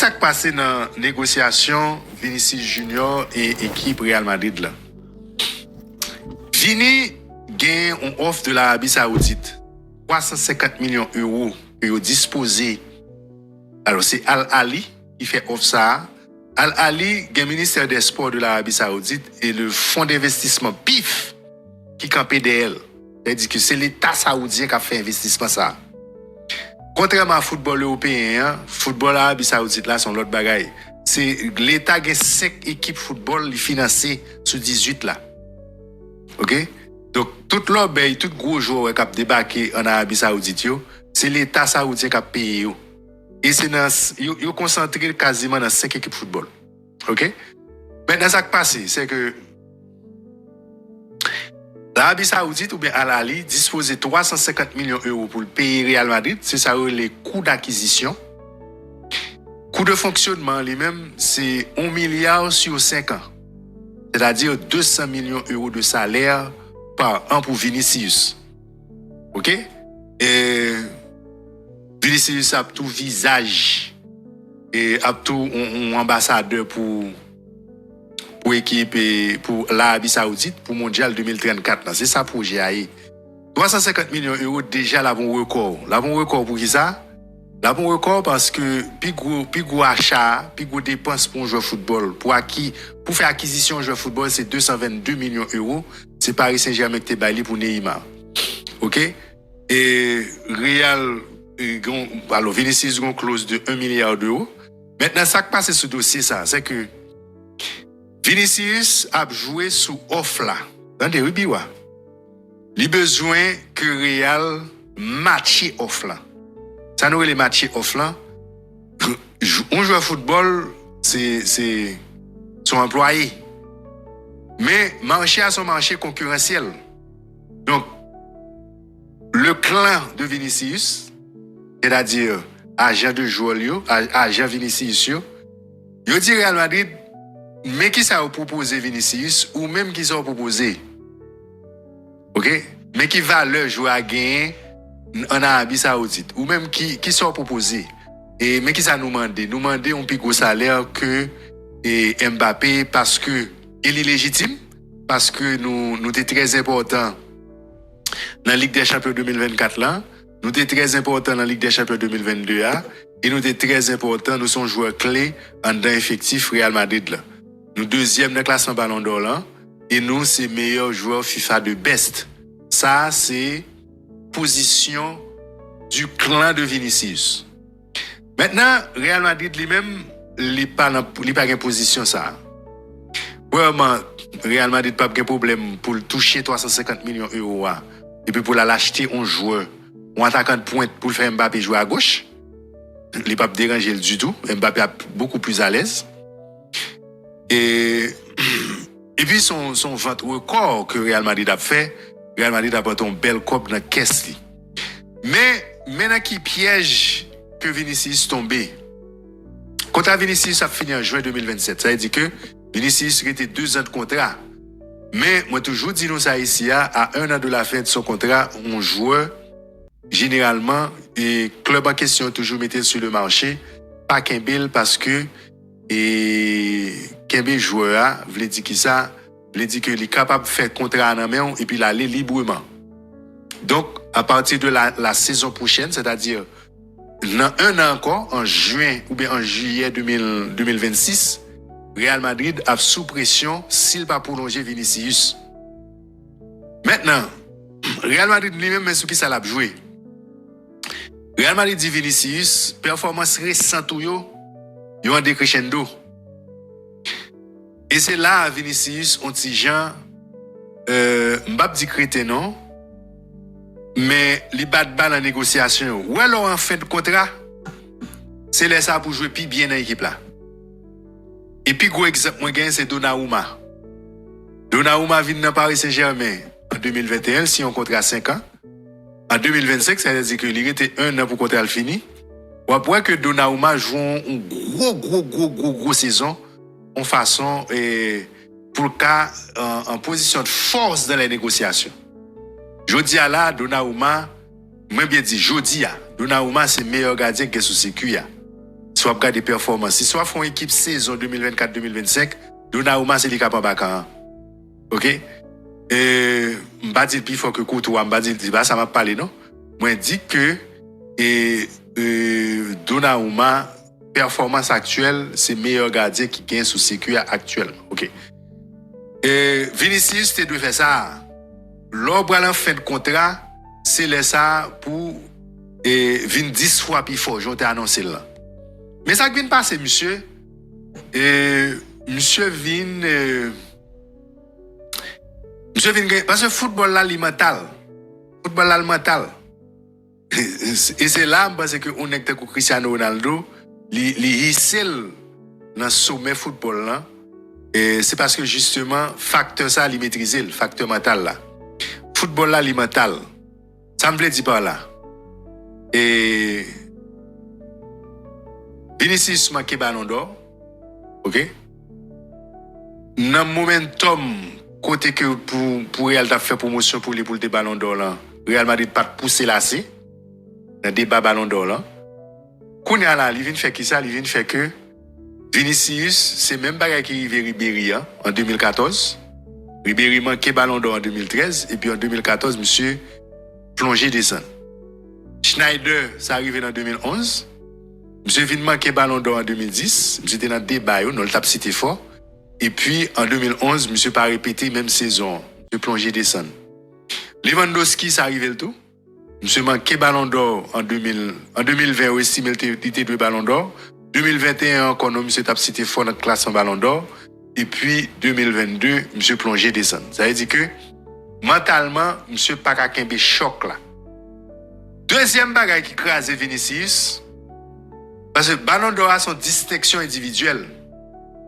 ça qui passe dans la négociation Vinicius Junior et équipe Real Madrid là. Vini gagne une offre de l'Arabie Saoudite. 350 millions d'euros que vous disposez. Alors c'est Al-Ali qui fait offre ça. Al-Ali, le ministère des Sports de l'Arabie Saoudite et le fonds d'investissement PIF qui campe d'elle. C'est-à-dire que c'est l'État saoudien qui a fait investissement ça. Contrairement au football européen, football Arabie Saoudite là sont l'autre bagaille. C'est l'État qui a 5 équipes football financées sur 18 là. OK? Donc tout l'obéi, tout gros joueur qui a débarqué en Arabie Saoudite, c'est l'État saoudien qui a payé. Et c'est dans yo concentré quasiment dans 5 équipes football. OK? Maintenant ça qui passe, c'est que l'Arabie Saoudite ou bien Al-Ali dispose de 350 millions d'euros pour le payer Real Madrid, c'est ça les coûts d'acquisition. Coût de fonctionnement lui-même, c'est 1 milliard sur 5 ans. C'est-à-dire 200 millions d'euros de salaire par an pour Vinicius. OK? Et Vinicius a tout visage et a tout un ambassadeur pour équipe et pour l'Arabie Saoudite pour Mondial 2034. C'est ça projet AI. 350 millions d'euros déjà la bon record. La bon record pour qui ça? La bon record parce que plus gros achat, plus gros dépenses pour un joueur de football. Pour faire acquisition de joueur de football, c'est 222 millions d'euros. C'est Paris Saint-Germain qui est pour Neymar. OK? Et Real, alors Vinicius a une clause de 1 milliard d'euros. Maintenant, ça qui passe sur ce dossier, ça, c'est que Vinicius a joué sous offre là. Dans des rubiwa. Il a besoin que Real matche offre là. Ça nous les matchs off là. Un joueur de football, c'est son employé. Mais marché à son marché concurrentiel. Donc, le clan de Vinicius, c'est-à-dire agent de joueur, agent Vinicius, il dit Real Madrid, mais qui ça a proposé Vinicius ou même qui ça a proposé. OK? Mais qui va le jouer à gagner en Arabie Saoudite ou même qui sont proposés et mais qui ça nous demande un plus gros salaire que Mbappé parce que il est légitime parce que nous était très important dans la Ligue des Champions 2024 là, nous était très important dans la Ligue des Champions 2022 là et nous était très important, nous sommes joueurs clés en dans effectif Real Madrid là. Nous deuxième dans le classement Ballon d'Or là et nous c'est meilleur joueur FIFA de best. Ça c'est position du clan de Vinicius. Maintenant, Real Madrid lui-même, il pas en position ça. Vraiment, Real Madrid pas de problème pour toucher 350 millions d'euros et puis pour l'acheter un joueur, un attaquant de pointe pour faire Mbappé jouer à gauche. Il pas déranger du tout. Mbappé est beaucoup plus à l'aise. Et puis son vente record que Real Madrid a fait, Real Madrid a porté un bel cop dans la caisse. Mais maintenant qui piège que Vinicius tombé. Contrat Vinicius a fini en juin 2027. Ça veut dire que Vinicius était 2 ans de contrat. Mais moi toujours dis nous ça ici à 1 an de la fin de son contrat, un joueur généralement et club en question toujours mettait sur le marché pas Kembel parce que Kembel joueur veut dire qui ça veut dire que il est capable de faire contrat en main et puis l'aller librement. Donc à partir de la saison prochaine, c'est-à-dire dans 1 an encore en juin ou bien en juillet 2026, Real Madrid a sous pression s'il va prolonger Vinicius. Maintenant, Real Madrid lui-même est sous qui ça l'a joué. Real Madrid dit Vinicius, performance récente yo en décrescendo. Et c'est là Vinicius on dit Jean m'bap dit crété non, mais li bat bal en négociation. Ou alors en fin de contrat, c'est là ça pour jouer plus bien dans l'équipe là. Et puis gros exemple moi gagne c'est Donnarumma. Donnarumma vient dans Paris Saint-Germain en 2021 si on contrat 5 ans. En 2025, ça veut dire que il était 1 an pour contrat fini. Ou après que Donnarumma joue une gros saison en façon pour le cas en position de force dans les négociations. Jodi a là Donnarumma, moi bien dit jodi a Donnarumma c'est meilleur gardien que sous sécu. soit regarder performance. Si soit font équipe saison 2024-2025, Donnarumma c'est l'équipe en bacan. OK? M'pa dit plus fort que Courtois, m'pa dit bah ça m'a parlé non. Moi dit que Donnarumma performance actuelle, c'est meilleur gardien qui gagne sous sécu actuellement. OK. Vinicius te doit faire ça. L'obre en fin de contrat, c'est là ça pour vin 10 fois plus fort, j'en t'ai annoncé là. Mais ça qui vient passer monsieur monsieur vient parce que football là, il mental. Football là, le mental. Et c'est là, parce que on est avec Cristiano Ronaldo, il hissel dans le sommet football là. Et c'est parce que justement, facteur ça, il maîtrise, le facteur mental là. Football là, il mental. Ça me plaît dire par là. Et Vinicius manque ballon d'or. OK? Dans le momentum, côté que pour Real t'a fait promotion pour le ballon d'or là, Real Madrid pas pousser là c'est dans débat ballon d'or là. Kounya là, il vient faire qui ça, il vient faire que Vinicius, c'est même bagarre qui arrive Ribéry en 2014. Ribéry manquait ballon d'or en 2013 et puis en 2014 monsieur plongé descend. Schneider, ça arrivé en 2011. Monsieur vient manquer ballon d'or en 2010, monsieur était dans débat, on le tape cité fort. Et puis, en 2011, monsieur pas répété même saison de plongée descend. Lewandowski, ça arrive le tout. Monsieur manqué ballon d'or en 2020, aussi, il était deux ballons d'or. 2021, encore, monsieur tape cité fort dans la classe en ballon d'or. Et puis, 2022, monsieur plongé descend. Ça veut dire que, mentalement, monsieur pas qu'un choc là. Deuxième bagaille qui crase Vinicius, parce que ballon d'or a son distinction individuelle.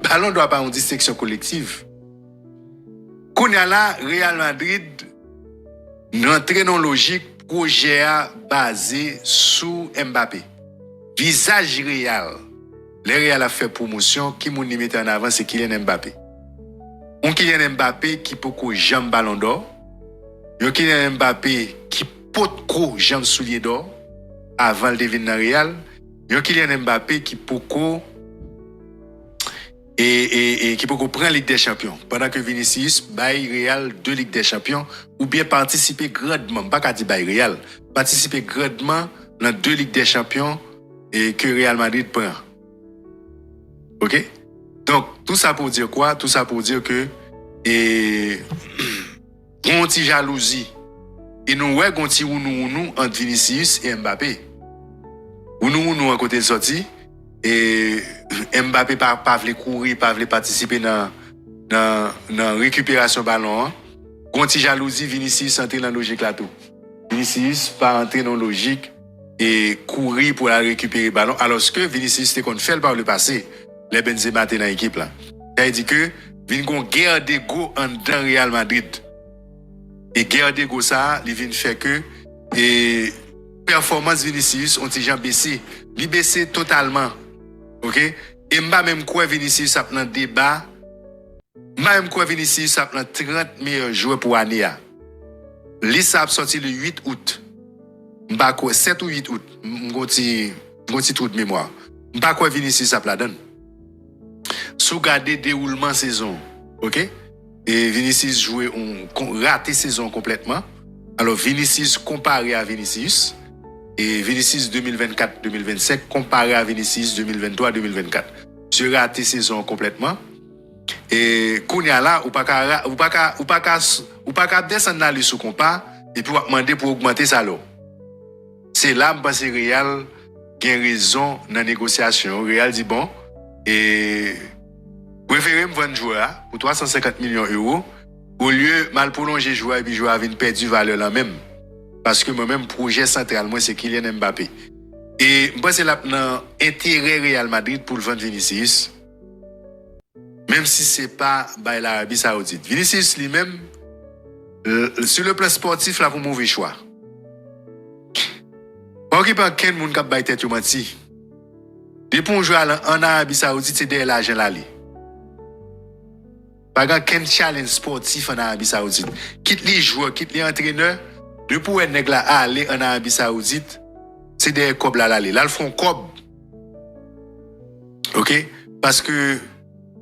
Ballon d'or pas une distinction collective. Kounya là, Real Madrid, n'entre dans logique projet basé sur Mbappé. Visage Real. Le Real a fait promotion, qui moun mis en avant, c'est Kylian Mbappé. On Kylian Mbappé qui peut qu'on jambe ballon d'or. Yon Kylian Mbappé qui peut qu'on jambe soulier d'or avant le devenir dans Real. Yon Kylian Mbappé qui peut qu'on et qui peut prendre la Ligue des Champions pendant que Vinicius baille Real de Ligue des Champions ou bien participer grandement pas qu'à dire baille Real participer grandement dans deux Ligues des Champions et que Real Madrid prend. OK? Donc tout ça pour dire quoi? Tout ça pour dire que on petit jalousie et nous ouais on petit nous entre Vinicius et Mbappé. Ou nous à côté de sortie. Et Mbappé pas voulait courir, pas voulait participer dans récupération ballon. Gonti jalousie, Vinicius entrer dans logique là tout. Vinicius pas entrer dans logique et courir pour la récupérer ballon alors que Vinicius c'était qu'on fait par le passé. Les Benzema était dans l'équipe là. Ça veut dire que vinn gon guerre d'ego en dans Real Madrid. Et guerre d'ego ça, il vient faire que et performance Vinicius ont déjà baissé. Il baissé totalement. OK? Et m'a même quoi Vinicius a dans débat. M'a même quoi Vinicius a dans 30 meilleurs joueurs pour année. Lisa a sorti le 8 août. M'a quoi 7 ou 8 août. M'gonti trou de mémoire. M'a quoi Vinicius a là-dedans. Sous garder déroulement saison. OK? Et Vinicius jouait raté saison complètement. Alors Vinicius comparé à Vinicius et Vinicius 2024-2025 comparé à Vinicius 2023-2024. Je raté saison complètement. Et Kounya là ou pas descendre dans le sous compas et puis demander pour augmenter ça là. C'est là parce que Real a raison dans la négociation. Real dit bon et préférez me vendre joueur pour 350 millions d'euros au lieu mal prolonger joueur et puis joueur avait perdu valeur là même. Parce que moi-même, projet central, moi, c'est Kylian Mbappé. Et moi, c'est l'intérêt Real Madrid pour le vendre Vinicius. Même si ce n'est pas l'Arabie Saoudite. Vinicius lui-même, sur le plan sportif, là, pour mauvais choix. Pas qu'il n'y a pas quelqu'un qui a baillé tête au menti. Depuis qu'on joue en Arabie Saoudite, c'est derrière l'argent là. Pas qu'un challenge sportif en Arabie Saoudite. Quitte les joueurs, quitte les entraîneurs. Depuis où est-ce que là, aller en Arabie Saoudite, c'est des cob là. Là, ils font cob. OK? Parce que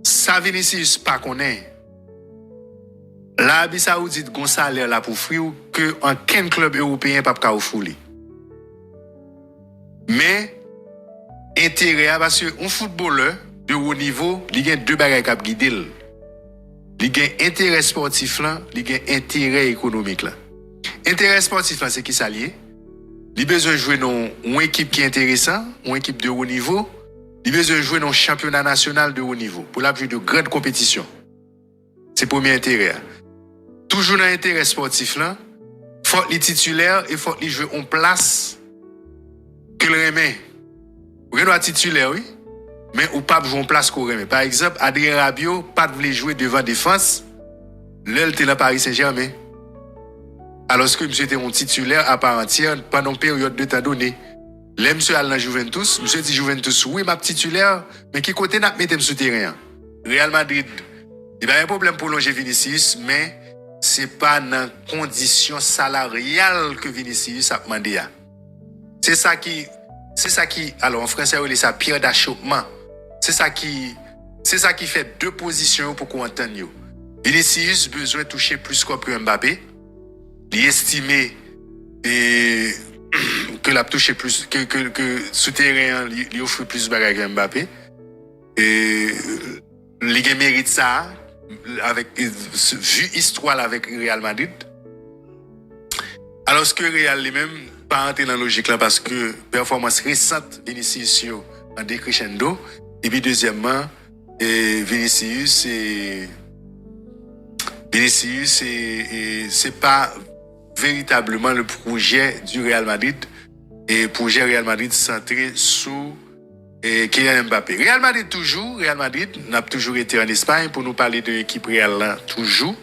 ça Vinicius pas connaît. L'Arabie Saoudite gon salaire là pour free que en aucun club européen pas ka offrir. Mais intérêt parce que un footballeur de haut niveau, il y a deux bagages qui guider. Il y a intérêt sportif là, il y a intérêt économique là. Intérêt sportif là c'est qui s'allier. Il a besoin de jouer dans une équipe qui est intéressante, une équipe de haut niveau. Il a besoin de jouer dans un championnat national de haut niveau pour la jouer de grandes compétitions. C'est le premier intérêt. Toujours dans l'intérêt sportif là, faut les titulaires et faut les jouer en place que le remet. Vous doit titulaire oui, mais ou pas jouer en place qu'on remet. Par exemple, Adrien Rabiot pas voulait jouer devant défense, l'elle était là Paris Saint-Germain. Alors que monsieur était un titulaire à part entière pendant une période de temps donné. Là, monsieur allait dans Juventus, monsieur dit Juventus, oui, ma titulaire, mais qui côté n'a mettre sous terrain? Real Madrid, il y a un problème pour longer Vinicius, mais c'est pas dans conditions salariales que Vinicius a demandé. C'est ça qui, alors en français, on dit ça pierre d'achoppement. C'est ça qui fait deux positions pour qu'on entende. Vinicius besoin de toucher plus que Mbappé. Il estimé que l'a touché plus que souterrain il offre plus de bagages que Mbappé et il mérite ça avec vu histoire avec Real Madrid alors que Real lui-même pas entrer dans la logique là parce que performance récente Vinicius en décrescendo et puis deuxièmement Vinicius c'est pas véritablement le projet du Real Madrid et projet Real Madrid centré sur Kylian Mbappé. Real Madrid n'a toujours été en Espagne pour nous parler de l'équipe Real là, toujours.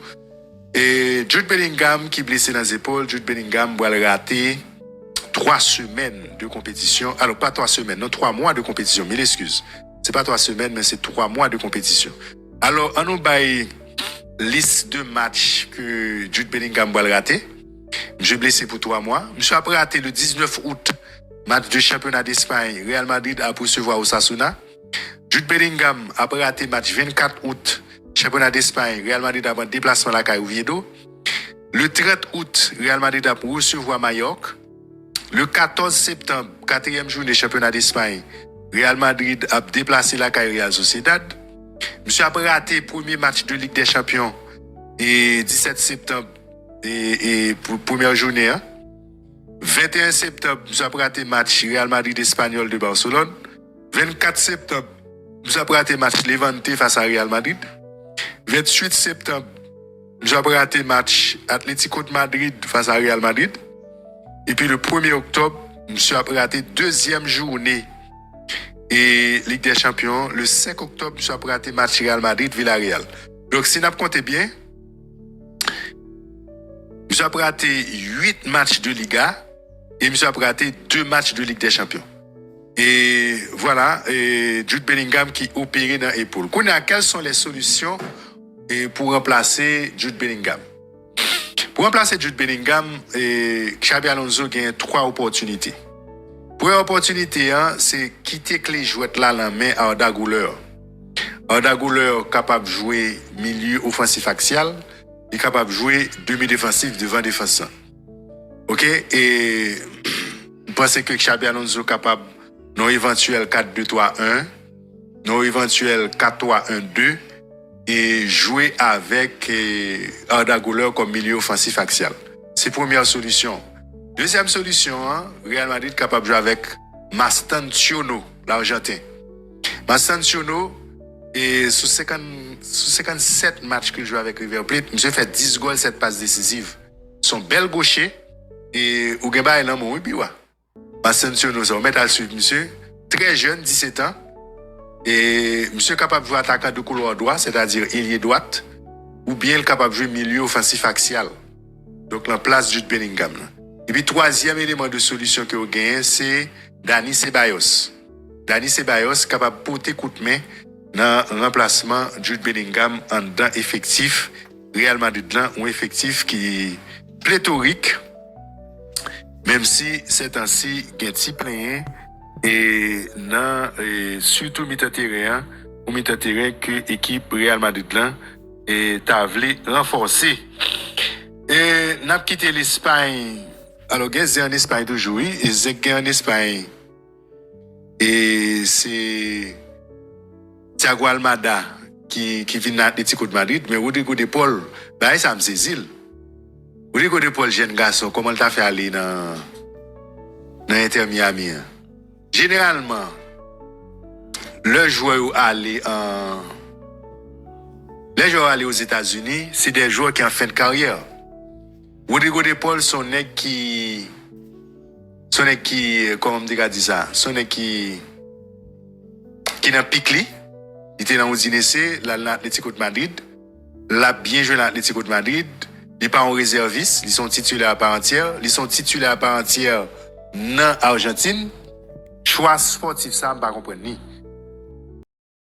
Et Jude Bellingham qui est blessé dans les épaules, Jude Bellingham va le rater 3 semaines de compétition. Alors pas 3 semaines, non 3 mois de compétition, mille excuses. C'est pas 3 semaines mais c'est 3 mois de compétition. Alors on nous baille liste de matchs que Jude Bellingham va le rater. Je suis blessé pour 3 mois. Je suis après raté le 19 août, match de championnat d'Espagne. Real Madrid a poursuivi Osasuna. Jude Bellingham a raté match 24 août, championnat d'Espagne. Real Madrid a un déplacement à la Oviedo. Le 30 août, Real Madrid a recevoir Mallorca. Le 14 septembre, 4e journée championnat d'Espagne. Real Madrid a déplacé la Real Sociedad. Je suis après raté premier match de Ligue des Champions et 17 septembre. Et pour première journée, 21 septembre, nous avons raté match Real Madrid Espagnol de Barcelone. 24 septembre, nous avons raté match Levante face à Real Madrid. 28 septembre, nous avons raté match Atlético de Madrid face à Real Madrid. Et puis le 1er octobre, nous avons raté deuxième journée et Ligue des Champions. Le 5 octobre, nous avons raté match Real Madrid Villarreal. Donc si nous comptez bien, nous avons raté 8 matchs de Liga et nous avons raté 2 matchs de Ligue des Champions. Et voilà, Jude Bellingham qui opérait dans l'épaule. Quelles sont les solutions pour remplacer Jude Bellingham? Pour remplacer Jude Bellingham, Xabi Alonso a 3 opportunités. Première opportunité, c'est quitter les jouets là la main à Arda Güler. Arda Güler capable de jouer milieu offensif axial. Il est capable de jouer demi-défensif devant défenseur. OK? Et vous pensez que Xabi Alonso est capable, non éventuel 4-2-3-1, non éventuel 4-3-1-2, et jouer avec Arda Güler comme milieu offensif axial. C'est la première solution. Deuxième solution, Real Madrid est capable de jouer avec Mastantuono, l'Argentin. Mastantuono, et sous 57 matchs qu'il joue avec River Plate, monsieur fait 10 goals, 7 passes décisives. Son bel gaucher et Ougeba est là, mon biwa. Mastantuono, ça va mettre à le suivre, monsieur. Très jeune, 17 ans. Et monsieur est capable de jouer attaquant de couloir droit, c'est-à-dire ailier droite, ou bien capable de jouer milieu offensif axial. Donc, la place de Jude Bellingham. Et puis, troisième élément de solution que vous gagnez, c'est Dani Ceballos. Dani Ceballos capable de porter coup de main dans le remplacement de Jude Bellingham en dedans effectif. Real Madrid là, un effectif qui est pléthorique, même si c'est ainsi qu'il y a plein Et nan, surtout mi-temps terrain, ou mi-temps terrain que équipe Real Madrid là, et t'a voulu renforcer. Et n'a quitté l'Espagne. Alors, c'est en Espagne toujours, oui, et c'est en Espagne. Et c'est Thiago Almada qui vient à l'Atlético de Madrid, mais Rodrigo de Paul, bah, ça me saisit. Rodrigo de Paul, jeune garçon, comment il t'a fait aller dans Inter Miami? Généralement, le joueur aller les joueurs aller aux États-Unis, c'est des joueurs qui ont fait de carrière. Rodrigo de Paul, son nèg qui, comment on dit ça, son nèg qui n'a piqué, il était dans Udinese, l'Atlético de Madrid, l'a bien joué l'Atlético de Madrid, il n'est pas en réserviste, ils sont titulaires à part entière, dans Argentine, choix sportif, ça, je ne comprends pas.